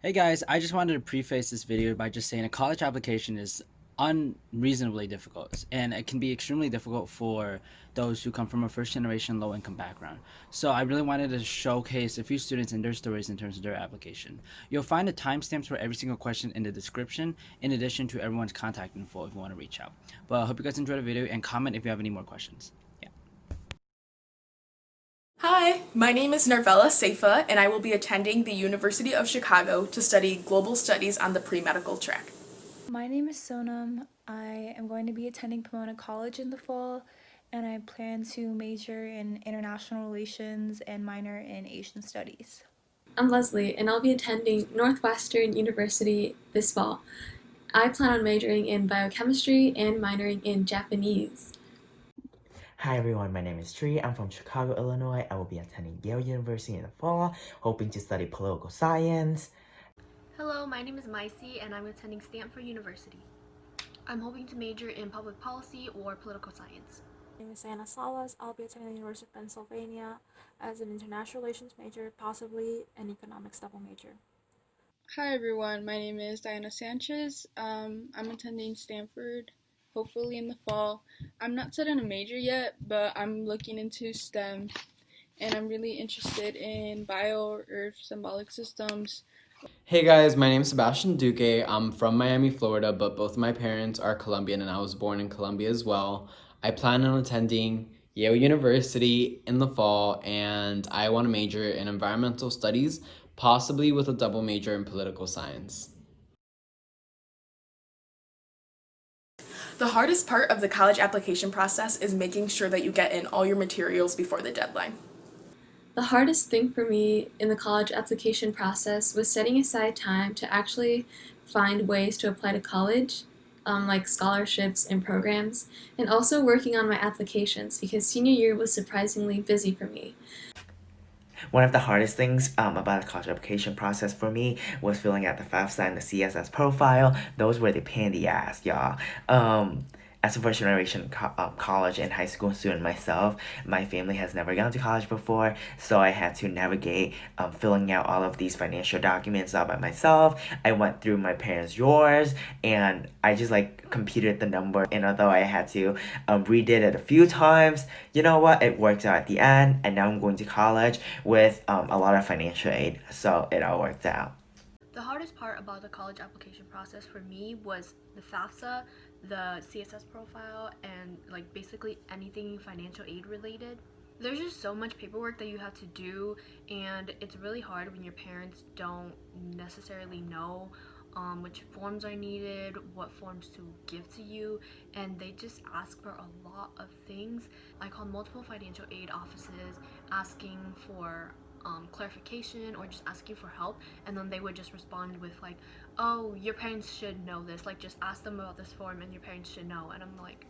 Hey guys, I just wanted to preface this video by just saying a college application is unreasonably difficult and it can be extremely difficult for those who come from a first generation low income background. So I really wanted to showcase a few students and their stories in terms of their application. You'll find the timestamps for every single question in the description in addition to everyone's contact info if you want to reach out. But I hope you guys enjoyed the video and comment if you have any more questions. Yeah. Hi, my name is Narvella Seifa, and I will be attending the University of Chicago to study global studies on the pre-medical track. My name is Sonam. I am going to be attending Pomona College in the fall, and I plan to major in international relations and minor in Asian studies. I'm Leslie, and I'll be attending Northwestern University this fall. I plan on majoring in biochemistry and minoring in Japanese. Hi everyone, my name is Tree. I'm from Chicago, Illinois. I will be attending Yale University in the fall, hoping to study political science. Hello, my name is Maisie and I'm attending Stanford University. I'm hoping to major in public policy or political science. My name is Anna Salas. I'll be attending the University of Pennsylvania as an international relations major, possibly an economics double major. Hi everyone, my name is Diana Sanchez. I'm attending Stanford, hopefully in the fall. I'm not set on a major yet, but I'm looking into STEM, and I'm really interested in bio or earth symbolic systems. Hey guys, my name is Sebastian Duque. I'm from Miami, Florida, but both of my parents are Colombian and I was born in Colombia as well. I plan on attending Yale University in the fall and I want to major in environmental studies, possibly with a double major in political science. The hardest part of the college application process is making sure that you get in all your materials before the deadline. The hardest thing for me in the college application process was setting aside time to actually find ways to apply to college, like scholarships and programs, and also working on my applications because senior year was surprisingly busy for me. One of the hardest things about the college application process for me was filling out the FAFSA and the CSS profile. Those were the pain in the ass, y'all. As a first generation college and high school student myself, my family has never gone to college before, so I had to navigate filling out all of these financial documents all by myself. I went through my parents' drawers and I just like computed the number, and although I had to redid it a few times, you know what, it worked out at the end, and now I'm going to college with a lot of financial aid, so it all worked out. The hardest part about the college application process for me was the FAFSA, the CSS profile, and like basically anything financial aid related. There's just so much paperwork that you have to do, and it's really hard when your parents don't necessarily know which forms are needed, what forms to give to you, and they just ask for a lot of things. I called multiple financial aid offices asking for clarification or just asking for help, and then they would just respond with like, oh, your parents should know this, like just ask them about this form and your parents should know. And I'm like,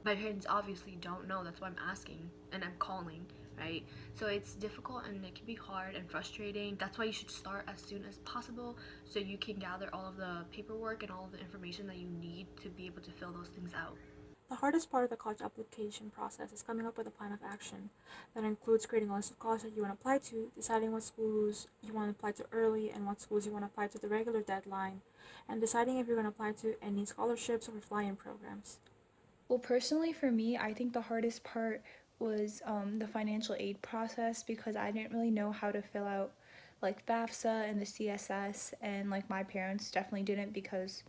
my parents obviously don't know, that's why I'm asking and I'm calling, right? So it's difficult and it can be hard and frustrating. That's why you should start as soon as possible so you can gather all of the paperwork and all of the information that you need to be able to fill those things out. The hardest part of the college application process is coming up with a plan of action that includes creating a list of colleges that you want to apply to, deciding what schools you want to apply to early and what schools you want to apply to the regular deadline, and deciding if you're going to apply to any scholarships or fly-in programs. Well, personally, for me, I think the hardest part was the financial aid process because I didn't really know how to fill out like FAFSA and the CSS, and like my parents definitely didn't because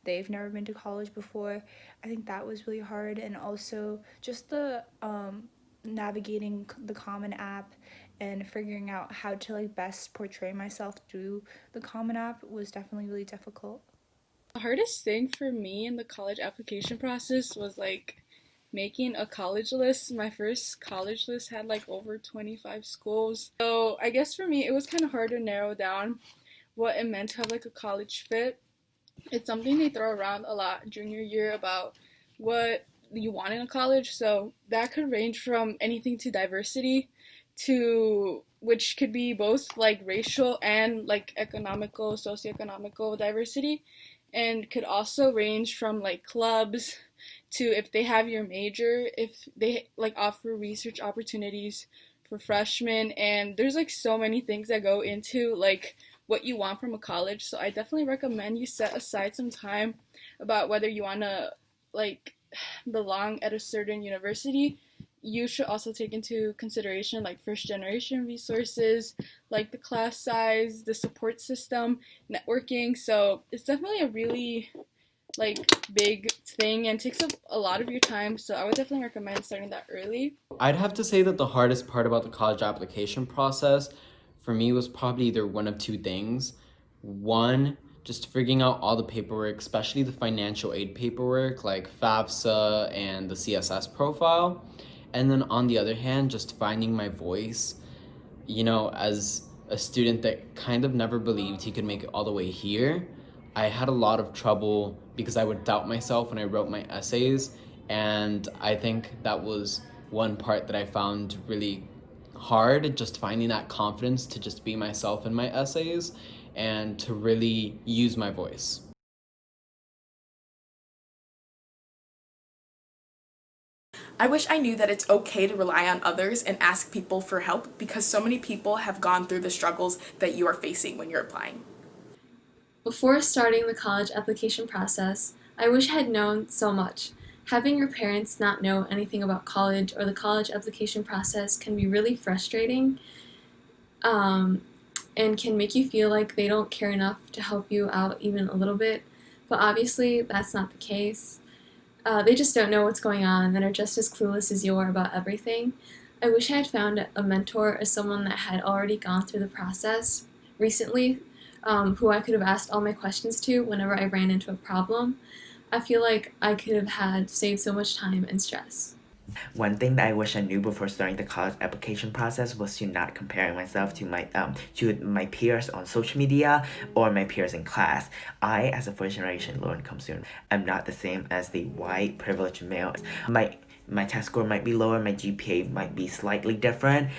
they've never been to college before. I think that was really hard, and also just the navigating the Common App and figuring out how to like best portray myself through the Common App was definitely really difficult. The hardest thing for me in the college application process was like making a college list. My first college list had like over 25 schools. So I guess for me it was kind of hard to narrow down what it meant to have like a college fit. It's something they throw around a lot junior year about what you want in a college. So that could range from anything to diversity to which could be both like racial and like economical, socioeconomical diversity, and could also range from like clubs to if they have your major, if they like offer research opportunities for freshmen, and there's like so many things that go into like what you want from a college. So I definitely recommend you set aside some time about whether you want to like belong at a certain university. You should also take into consideration like first generation resources, like the class size, the support system, networking. So it's definitely a really like big thing and takes up a lot of your time. So I would definitely recommend starting that early. I'd have to say that the hardest part about the college application process for me was probably either one of two things. One, just figuring out all the paperwork, especially the financial aid paperwork like FAFSA and the CSS profile. And then on the other hand, just finding my voice, as a student that kind of never believed he could make it all the way here. I had a lot of trouble because I would doubt myself when I wrote my essays, and I think that was one part that I found really hard, just finding that confidence to just be myself in my essays and to really use my voice. I wish I knew that it's okay to rely on others and ask people for help because so many people have gone through the struggles that you are facing when you're applying. Before starting the college application process, I wish I had known so much. Having your parents not know anything about college or the college application process can be really frustrating, and can make you feel like they don't care enough to help you out even a little bit. But obviously, that's not the case. They just don't know what's going on and are just as clueless as you are about everything. I wish I had found a mentor or someone that had already gone through the process recently, who I could have asked all my questions to whenever I ran into a problem. I feel like I could have had saved so much time and stress. One thing that I wish I knew before starting the college application process was to not comparing myself to my peers on social media or my peers in class. I, as a first generation low income student, am not the same as the white privileged male. My test score might be lower, my GPA might be slightly different.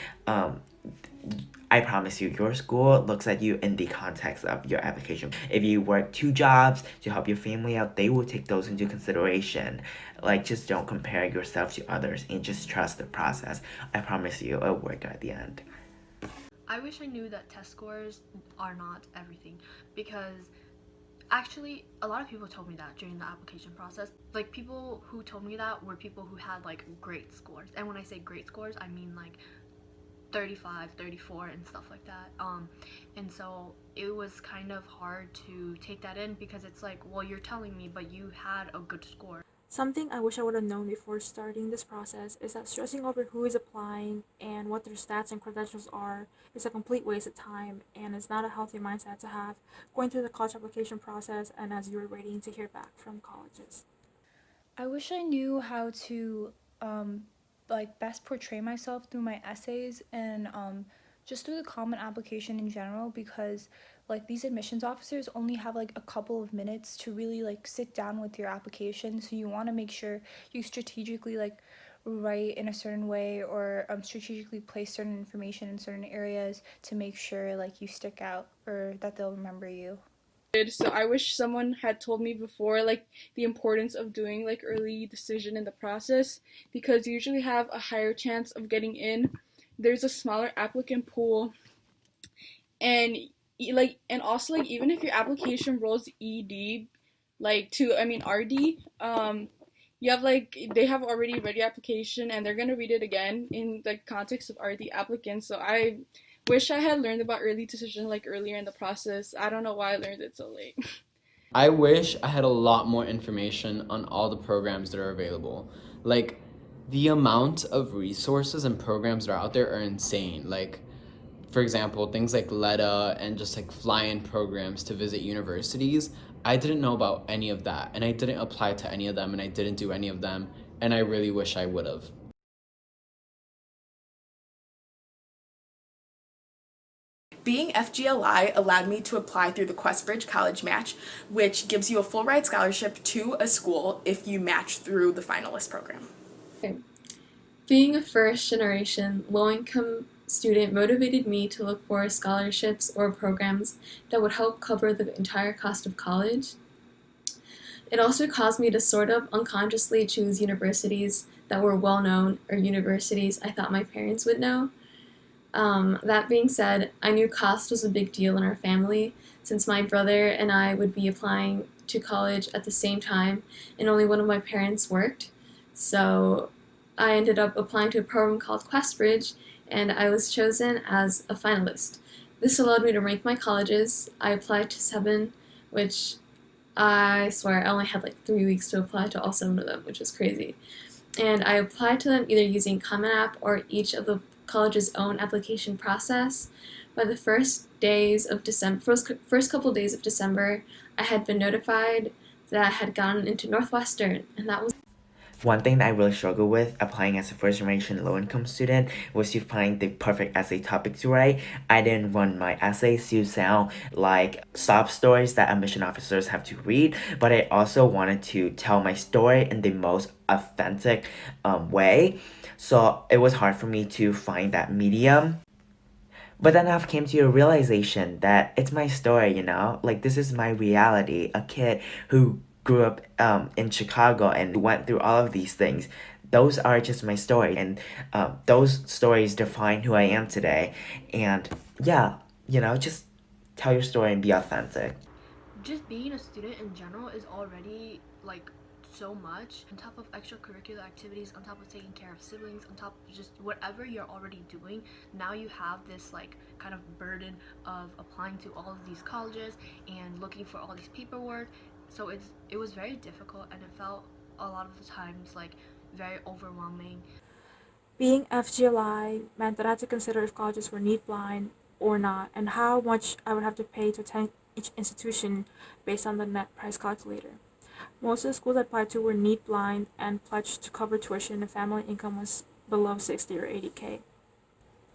I promise you, your school looks at you in the context of your application. If you work 2 jobs to help your family out, they will take those into consideration. Like, just don't compare yourself to others and just trust the process. I promise you, it'll work at the end. I wish I knew that test scores are not everything, because actually a lot of people told me that during the application process. Like, people who told me that were people who had like great scores, and when I say great scores, I mean like 35, 34 and stuff like that. And so it was kind of hard to take that in because it's like, well, you're telling me, but you had a good score. Something I wish I would have known before starting this process is that stressing over who is applying and what their stats and credentials are is a complete waste of time, and it's not a healthy mindset to have going through the college application process and as you're waiting to hear back from colleges. I wish I knew how to best portray myself through my essays and just through the common application in general, because like these admissions officers only have like a couple of minutes to really like sit down with your application. So you want to make sure you strategically like write in a certain way or strategically place certain information in certain areas to make sure like you stick out or that they'll remember you. So I wish someone had told me before like the importance of doing like early decision in the process, because you usually have a higher chance of getting in. There's a smaller applicant pool, and and also like even if your application rolls ED RD, you have like they have already read your application and they're gonna read it again in the context of RD applicants. So I wish I had learned about early decision like earlier in the process. I don't know why I learned it so late. I wish I had a lot more information on all the programs that are available. Like, the amount of resources and programs that are out there are insane. Like, for example, things like LETA and just like fly-in programs to visit universities. I didn't know about any of that, and I didn't apply to any of them, and I didn't do any of them, and I really wish I would have. Being FGLI allowed me to apply through the QuestBridge College Match, which gives you a full ride scholarship to a school if you match through the finalist program. Being a first generation low income student motivated me to look for scholarships or programs that would help cover the entire cost of college. It also caused me to sort of unconsciously choose universities that were well known or universities I thought my parents would know. That being said, I knew cost was a big deal in our family since my brother and I would be applying to college at the same time and only one of my parents worked. So I ended up applying to a program called QuestBridge and I was chosen as a finalist. This allowed me to rank my colleges. I applied to 7, which I swear I only had like 3 weeks to apply to all 7 of them, which is crazy. And I applied to them either using Common App or each of the college's own application process. By the first couple days of December, I had been notified that I had gotten into Northwestern, and that was One thing that I really struggled with applying as a first generation low income student was to find the perfect essay topic to write. I didn't want my essays to sound like sob stories that admission officers have to read, but I also wanted to tell my story in the most authentic way. So it was hard for me to find that medium. But then I've came to a realization that it's my story, you know? Like, this is my reality. A kid who grew up in Chicago and went through all of these things. Those are just my story. And those stories define who I am today. And yeah, you know, just tell your story and be authentic. Just being a student in general is already like so much on top of extracurricular activities, on top of taking care of siblings, on top of just whatever you're already doing. Now you have this like kind of burden of applying to all of these colleges and looking for all these paperwork. So it was very difficult and it felt a lot of the times like very overwhelming. Being FGLI meant that I had to consider if colleges were need blind or not, and how much I would have to pay to attend each institution based on the net price calculator. Most of the schools I applied to were need blind and pledged to cover tuition if family income was below 60 or 80K.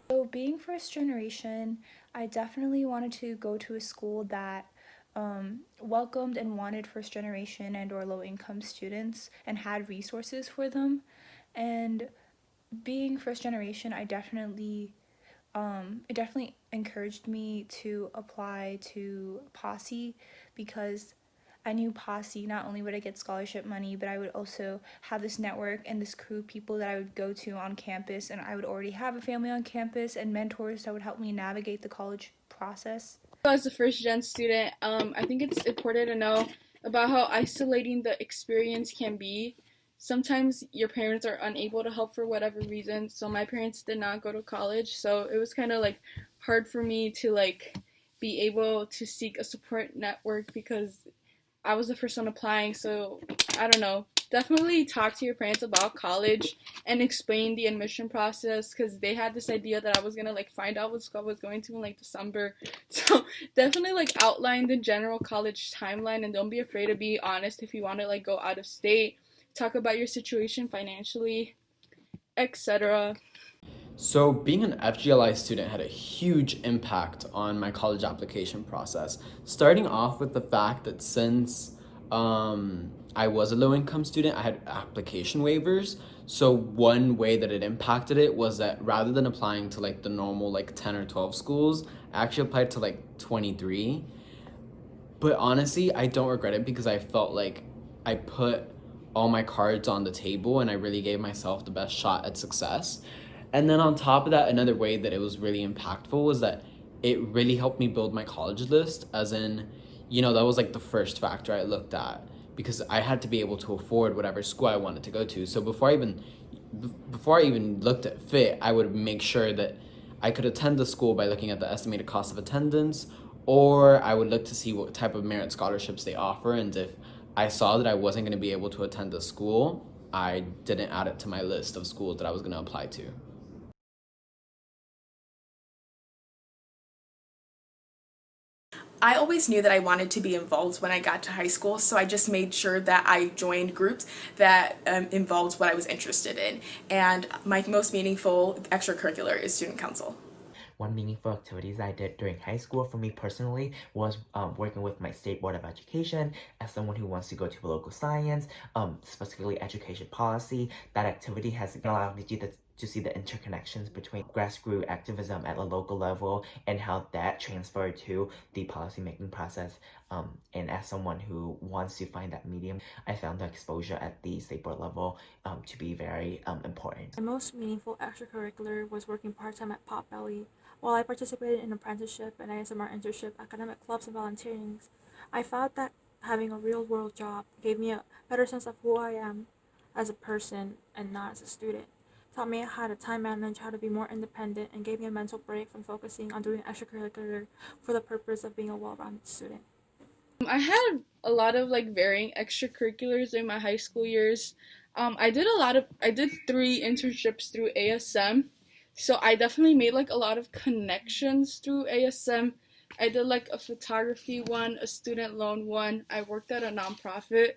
So, being first generation, I definitely wanted to go to a school that welcomed and wanted first generation and or low income students and had resources for them. And being first generation, it definitely encouraged me to apply to Posse because I knew Posse, not only would I get scholarship money, but I would also have this network and this crew of people that I would go to on campus, and I would already have a family on campus and mentors that would help me navigate the college process. As a first gen student, I think it's important to know about how isolating the experience can be. Sometimes your parents are unable to help for whatever reason. So my parents did not go to college, so it was kind of like hard for me to like be able to seek a support network because I was the first one applying. So I don't know. Definitely talk to your parents about college and explain the admission process because they had this idea that I was gonna like find out what school I was going to in like December. So definitely like outline the general college timeline and don't be afraid to be honest if you want to like go out of state. Talk about your situation financially, etc. So, being an FGLI student had a huge impact on my college application process. Starting off with the fact that since I was a low income student, I had application waivers. So, one way that it impacted it was that rather than applying to like the normal like 10 or 12 schools, I actually applied to like 23. But honestly, I don't regret it because I felt like I put all my cards on the table and I really gave myself the best shot at success. And then on top of that, another way that it was really impactful was that it really helped me build my college list, as in, you know, that was like the first factor I looked at because I had to be able to afford whatever school I wanted to go to. So before I even looked at fit, I would make sure that I could attend the school by looking at the estimated cost of attendance, or I would look to see what type of merit scholarships they offer. And if I saw that I wasn't going to be able to attend the school, I didn't add it to my list of schools that I was going to apply to. I always knew that I wanted to be involved when I got to high school, so I just made sure that I joined groups that involved what I was interested in. And my most meaningful extracurricular is student council. One meaningful activities I did during high school for me personally was working with my state board of education as someone who wants to go to political science, specifically education policy. That activity has allowed me to see the interconnections between grassroots activism at a local level and how that transferred to the policymaking process. And as someone who wants to find that medium, I found the exposure at the state board level to be very important. My most meaningful extracurricular was working part-time at Potbelly. While I participated in apprenticeship and ASMR internship, academic clubs, and volunteering, I found that having a real-world job gave me a better sense of who I am as a person and not as a student. Taught me how to time manage, how to be more independent, and gave me a mental break from focusing on doing extracurricular for the purpose of being a well-rounded student. I had a lot of like varying extracurriculars in my high school years. I did 3 internships through ASM, so I definitely made like a lot of connections through ASM. I did like a photography one, a student loan one. I worked at a nonprofit,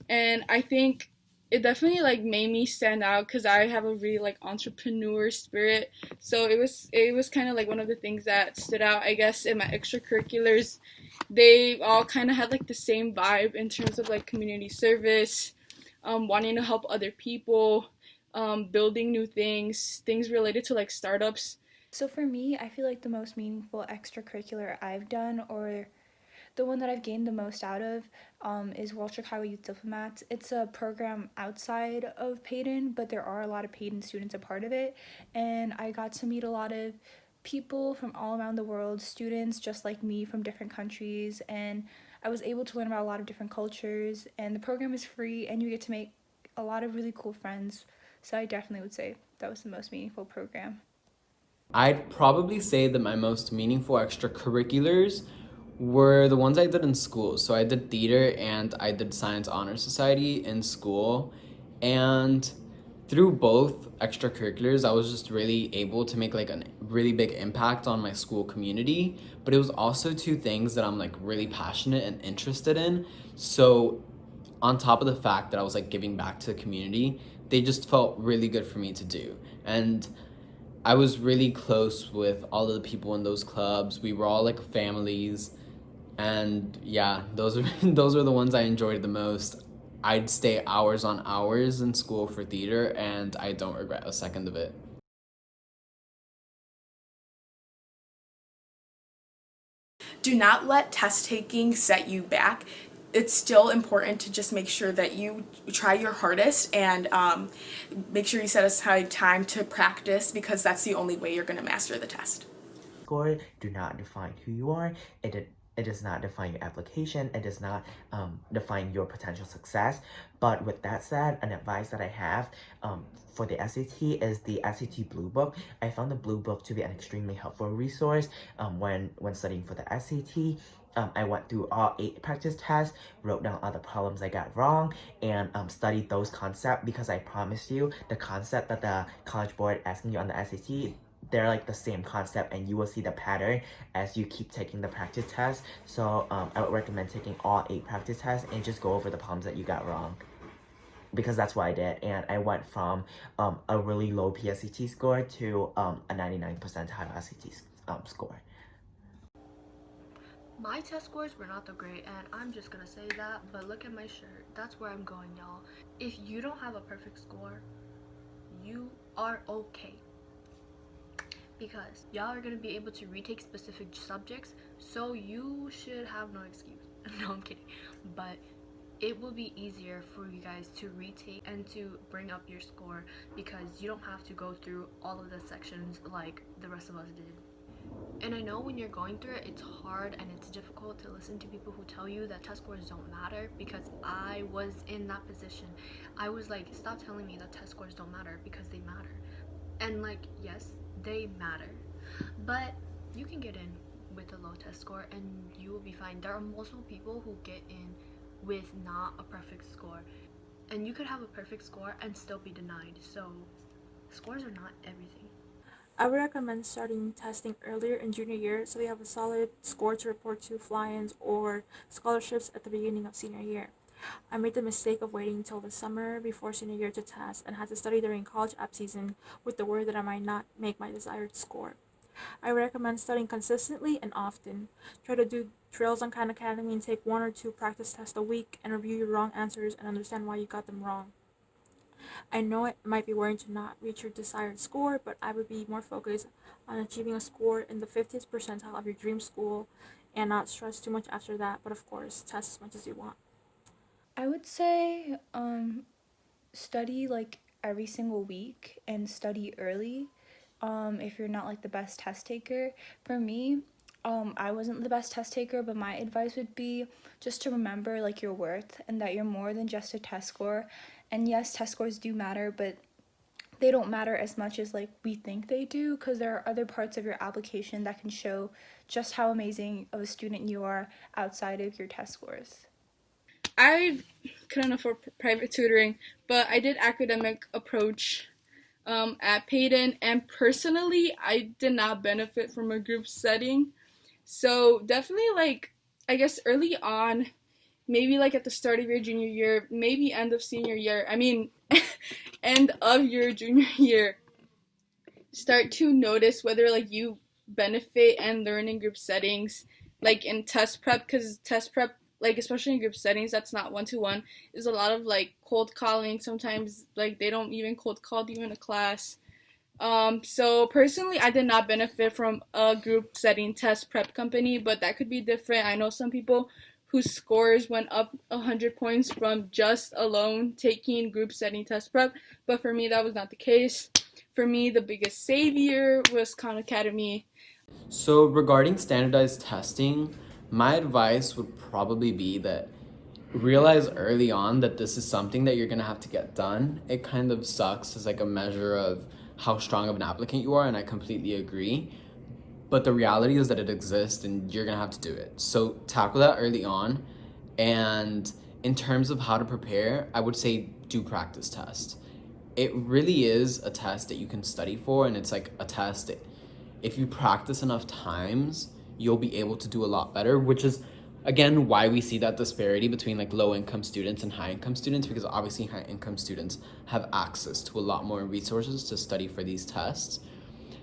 and I think it definitely like made me stand out because I have a really like entrepreneur spirit. So it was kind of like one of the things that stood out, I guess, in my extracurriculars. They all kind of had like the same vibe in terms of like community service, wanting to help other people, building new things related to like startups. So for me, I feel like the most meaningful extracurricular I've done, or the one that I've gained the most out of, is World Chicago Youth Diplomats. It's a program outside of Payton, but there are a lot of Payton students a part of it. And I got to meet a lot of people from all around the world, students just like me from different countries. And I was able to learn about a lot of different cultures. And the program is free, and you get to make a lot of really cool friends. So I definitely would say that was the most meaningful program. I'd probably say that my most meaningful extracurriculars were the ones I did in school. So I did theater and I did science honor society in school. And through both extracurriculars, I was just really able to make like a really big impact on my school community. But it was also 2 things that I'm like really passionate and interested in. So on top of the fact that I was like giving back to the community, they just felt really good for me to do. And I was really close with all of the people in those clubs. We were all like families, and yeah, those are those were the ones I enjoyed the most. I'd stay hours on hours in school for theater, and I don't regret a second of it. Do not let test taking set you back. It's still important to just make sure that you try your hardest and make sure you set aside time to practice, because that's the only way you're going to master the test. Score do not define who you are. It does not define your application. It does not define your potential success. But with that said, an advice that I have for the SAT is the SAT Blue Book. I found the Blue Book to be an extremely helpful resource when studying for the SAT. I went through all 8 practice tests, wrote down all the problems I got wrong, and studied those concepts, because I promise you, the concept that the College Board asking you on the SAT, they're like the same concept, and you will see the pattern as you keep taking the practice test. So I would recommend taking all 8 practice tests and just go over the problems that you got wrong, because that's what I did. And I went from a really low PSAT score to a 99 percentile SAT score. My test scores were not that great, and I'm just gonna say that, but look at my shirt. That's where I'm going, y'all. If you don't have a perfect score, you are okay. Because y'all are gonna be able to retake specific subjects, so you should have no excuse. No, I'm kidding. But it will be easier for you guys to retake and to bring up your score, because you don't have to go through all of the sections like the rest of us did. And I know when you're going through it, it's hard and it's difficult to listen to people who tell you that test scores don't matter, because I was in that position. I was like, stop telling me that test scores don't matter, because they matter. And like, yes, they matter, but you can get in with a low test score and you will be fine. There are multiple people who get in with not a perfect score, and you could have a perfect score and still be denied. So scores are not everything. I would recommend starting testing earlier in junior year so they have a solid score to report to fly-ins or scholarships at the beginning of senior year. I made the mistake of waiting until the summer before senior year to test and had to study during college app season with the worry that I might not make my desired score. I recommend studying consistently and often. Try to do drills on Khan Academy and take 1 or 2 practice tests a week and review your wrong answers and understand why you got them wrong. I know it might be worrying to not reach your desired score, but I would be more focused on achieving a score in the 50th percentile of your dream school and not stress too much after that, but of course, test as much as you want. I would say study like every single week and study early if you're not like the best test taker. For me, I wasn't the best test taker, but my advice would be just to remember like your worth and that you're more than just a test score. And yes, test scores do matter, but they don't matter as much as like we think they do, because there are other parts of your application that can show just how amazing of a student you are outside of your test scores. I couldn't afford private tutoring, but I did academic approach at Payton, and personally, I did not benefit from a group setting. So definitely, like, I guess early on, maybe like at the start of your junior year, maybe end of senior year, I mean, end of your junior year, start to notice whether like you benefit and learn in group settings, like in test prep, because test prep, like especially in group settings that's not one-to-one, is a lot of like cold calling. Sometimes like they don't even cold call you in a class. So personally, I did not benefit from a group setting test prep company, but that could be different. I know some people whose scores went up 100 points from just alone taking group setting test prep, but for me, that was not the case. For me, the biggest savior was Khan Academy. So, regarding standardized testing, my advice would probably be that realize early on that this is something that you're gonna have to get done. It kind of sucks as like a measure of how strong of an applicant you are, and I completely agree. But the reality is that it exists and you're gonna have to do it. So tackle that early on. And in terms of how to prepare, I would say do practice test. It really is a test that you can study for, and it's like a test that if you practice enough times, you'll be able to do a lot better, which is again why we see that disparity between like low income students and high income students, because obviously high income students have access to a lot more resources to study for these tests.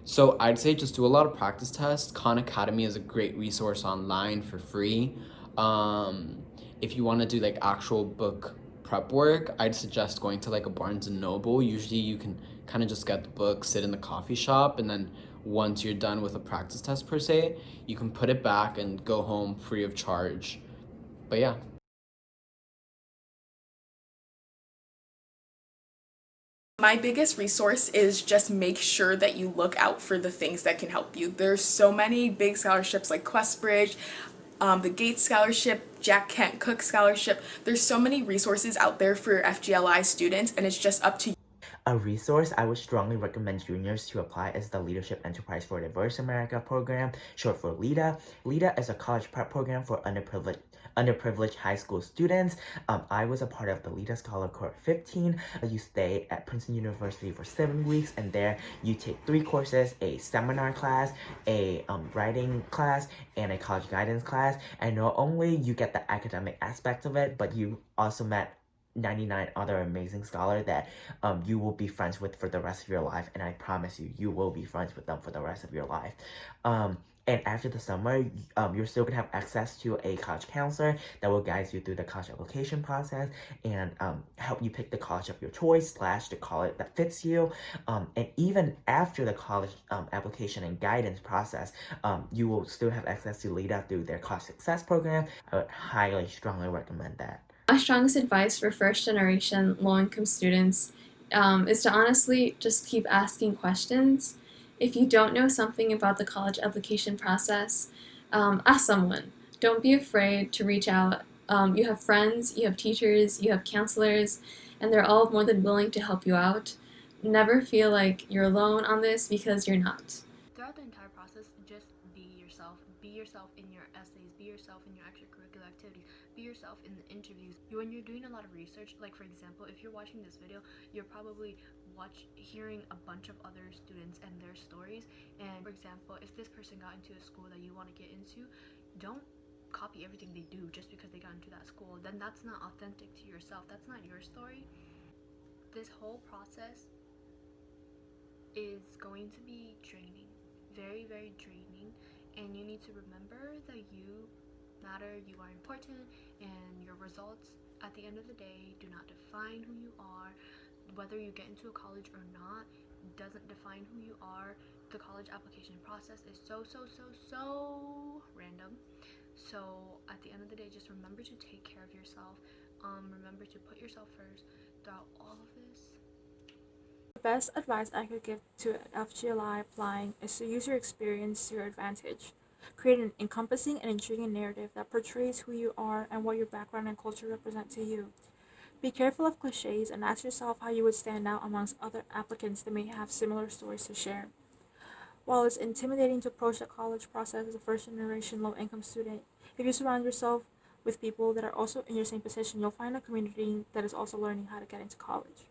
So I'd say just do a lot of practice tests. Khan Academy is a great resource online for free. If you want to do like actual book prep work, I'd suggest going to like a Barnes and Noble. Usually you can kind of just get the book, sit in the coffee shop, and then once you're done with a practice test per se, you can put it back and go home free of charge. But yeah. My biggest resource is just make sure that you look out for the things that can help you. There's so many big scholarships like Questbridge, the Gates Scholarship, Jack Kent Cook Scholarship. There's so many resources out there for FGLI students, and it's just up to you. A resource I would strongly recommend juniors to apply is the Leadership Enterprise for Diverse America program, short for LEADA. LEADA is a college prep program for underprivileged high school students. I was a part of the LEADA Scholar Cohort 15. You stay at Princeton University for 7 weeks, and there you take 3 courses, a seminar class, a writing class, and a college guidance class. And not only you get the academic aspect of it, but you also met 99 other amazing scholars that you will be friends with for the rest of your life, and I promise you, you will be friends with them for the rest of your life. And after the summer, you're still gonna have access to a college counselor that will guide you through the college application process and help you pick the college of your choice / the college that fits you. And even after the college application and guidance process, you will still have access to LEADA through their college success program. I would highly, strongly recommend that. My strongest advice for first generation low income students is to honestly just keep asking questions. If you don't know something about the college application process, ask someone. Don't be afraid to reach out. You have friends, you have teachers, you have counselors, and they're all more than willing to help you out. Never feel like you're alone on this, because you're not. Throughout the entire process, just be yourself. Be yourself in your essays, be yourself in your extracurricular activities, be yourself in the interviews. When you're doing a lot of research, like for example, if you're watching this video, you're probably hearing a bunch of other students and their stories. And for example, if this person got into a school that you want to get into, don't copy everything they do just because they got into that school. Then that's not authentic to yourself. That's not your story. This whole process is going to be draining, very, very draining, and you need to remember that you matter, you are important, and your results at the end of the day do not define who you are. whether you get into a college or not doesn't define who you are. The college application process is so random. So at the end of the day, just remember to take care of yourself. Remember to put yourself first throughout all of this. The best advice I could give to FGLI applying is to use your experience to your advantage. Create an encompassing and intriguing narrative that portrays who you are and what your background and culture represent to you. Be careful of cliches and ask yourself how you would stand out amongst other applicants that may have similar stories to share. While it's intimidating to approach the college process as a first generation low income student, if you surround yourself with people that are also in your same position, you'll find a community that is also learning how to get into college.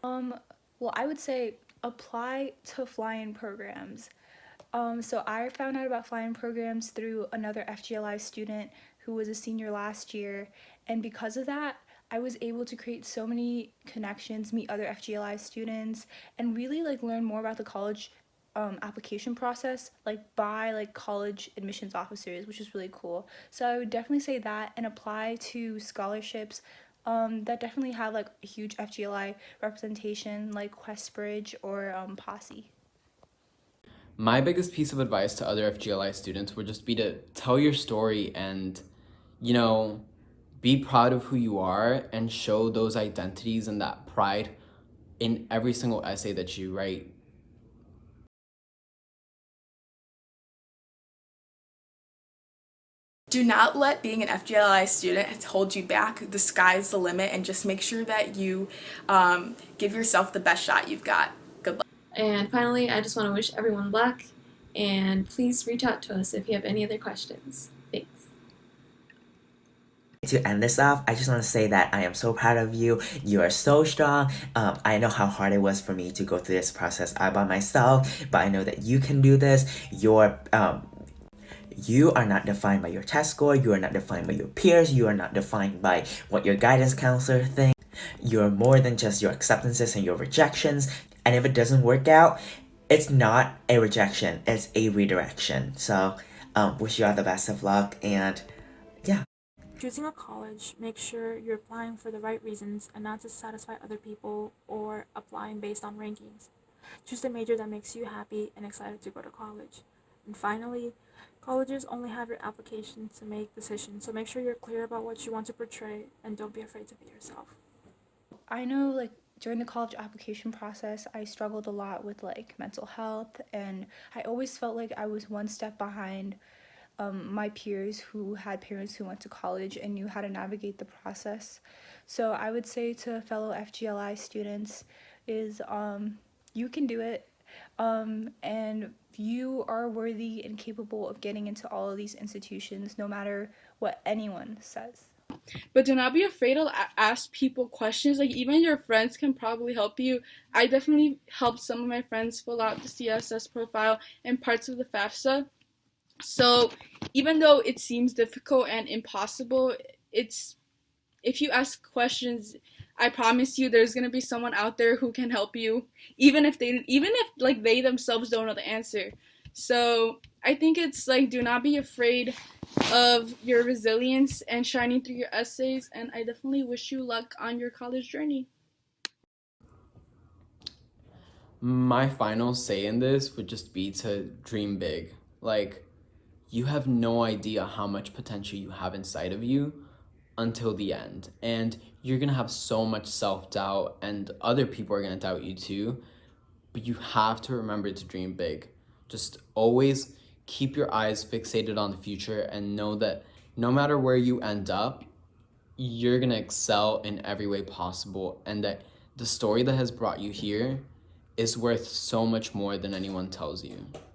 Um, well, I would say apply to fly-in programs. So I found out about fly-in programs through another FGLI student who was a senior last year, and because of that, I was able to create so many connections, meet other FGLI students, and really like learn more about the college application process, like by like college admissions officers, which is really cool. So I would definitely say that and apply to scholarships that definitely have like a huge FGLI representation, like Questbridge or Posse. My biggest piece of advice to other FGLI students would just be to tell your story and, you know, be proud of who you are and show those identities and that pride in every single essay that you write. Do not let being an FGLI student hold you back. The sky's the limit, and just make sure that you give yourself the best shot you've got. Good luck. And finally, I just want to wish everyone luck, and please reach out to us if you have any other questions. Thanks. To end this off, I just want to say that I am so proud of you. You are so strong. I know how hard it was for me to go through this process all by myself, but I know that you can do this. You are not defined by your test score. You are not defined by your peers. You are not defined by what your guidance counselor thinks. You're more than just your acceptances and your rejections. And if it doesn't work out, it's not a rejection. It's a redirection. So, wish you all the best of luck. And yeah. Choosing a college, make sure you're applying for the right reasons and not to satisfy other people or applying based on rankings. Choose the major that makes you happy and excited to go to college. And finally, colleges only have your application to make decisions, so make sure you're clear about what you want to portray and don't be afraid to be yourself. I know like during the college application process, I struggled a lot with like mental health, and I always felt like I was one step behind my peers who had parents who went to college and knew how to navigate the process. So I would say to fellow FGLI students is you can do it, and you are worthy and capable of getting into all of these institutions no matter what anyone says. But do not be afraid to ask people questions. Like, even your friends can probably help you. I definitely helped some of my friends fill out the CSS profile and parts of the FAFSA. So even though it seems difficult and impossible, if you ask questions, I promise you there's gonna be someone out there who can help you, even if like they themselves don't know the answer. So I think it's like, do not be afraid of your resilience and shining through your essays, and I definitely wish you luck on your college journey. My final say in this would just be to dream big. Like, you have no idea how much potential you have inside of you until the end. And you're gonna have so much self-doubt, and other people are gonna doubt you too. But you have to remember to dream big. Just always keep your eyes fixated on the future and know that no matter where you end up, you're gonna excel in every way possible, and that the story that has brought you here is worth so much more than anyone tells you.